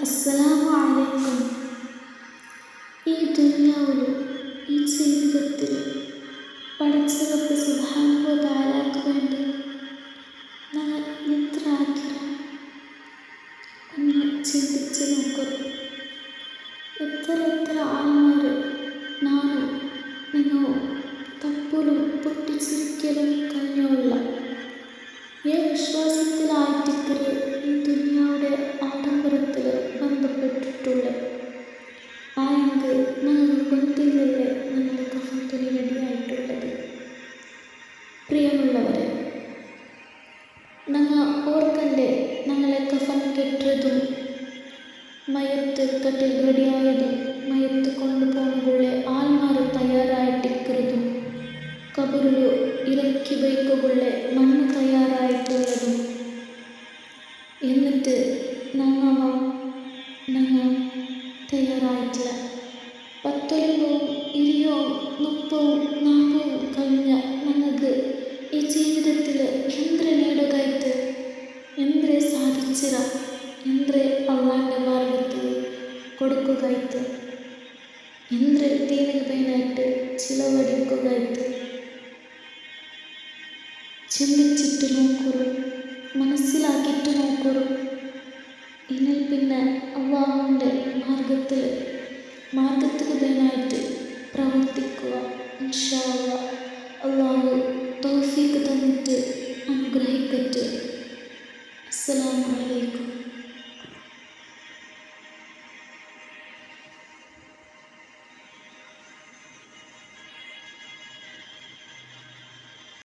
അസ്സലാമു അലൈക്കും. ഈ ദുനിയാവിലും ഈ ജീവിതത്തിലും പടച്ച റബ്ബ് സുബ്ഹാനഹു വ തആലക്ക് വേണ്ടി നമ്മൾ എത്ര ആഗ്രഹം ഒന്ന് ചിന്തിച്ച് നോക്കൂ. എത്ര ആൾമാർ നാനും നിങ്ങളും തപ്പലും പൊട്ടിച്ചിരിക്കലും കഴിഞ്ഞുള്ള വിശ്വാസത്തിലായിട്ടിക്കറ് ഈ ദുനിയാവുടെ ആഡംബരത്തിൽ ബന്ധപ്പെട്ടിട്ടുള്ള ആയെങ്കിൽ ഞങ്ങൾ കൊണ്ടില്ലല്ലേ ഞങ്ങളുടെ കഫത്തുണി റെഡിയായിട്ടുള്ളത്. പ്രിയമുള്ളവരെ, ഞങ്ങൾ ഓർക്കണ്ടേ ഞങ്ങളെ കഫൻ കെട്ടതും മയത്ത് കട്ടിൽ റെഡിയായതും മയത്ത് കൊണ്ടുപോകുമ്പോൾ ആൾമാർ തയ്യാറായിട്ടിരിക്കുന്നതും കബറിൽ ഇറക്കി വയ്ക്കുള്ള മണ്ണ് തയ്യാറായിട്ടുള്ളതും. എന്നിട്ട് ഞങ്ങൾ തയ്യാറായിട്ടില്ല. 10 കൊല്ലവും 20, 30, 40 കഴിഞ്ഞ ഞങ്ങൾക്ക് ഈ ജീവിതത്തിൽ എന്തൊരു നേടുകയറ്റ്, എന്തൊരു സാധിച്ചിര, എന്തൊരു അള്ളാൻ്റെ മാർഗത്തിൽ കൊടുക്കുകയറ്റ്, എന്തൊരു ദീനിന് പൈനായിട്ട് ചിലവഴിക്കുകയറ്റ്. ചിന്തിച്ചിട്ട് നോക്കൂ, മനസ്സിലാക്കിയിട്ട് നോക്കൂ. ഇനി പിന്നെ അള്ളാഹുവിൻ്റെ മാർഗത്തിൽ പൈനായിട്ട് പ്രവർത്തിക്കുക. ഇൻഷാ അല്ലാഹ് അള്ളാഹു തൗഫീഖ് തന്നിട്ട് അനുഗ്രഹിക്കട്ടെ. അസ്സലാമു അലൈക്കും.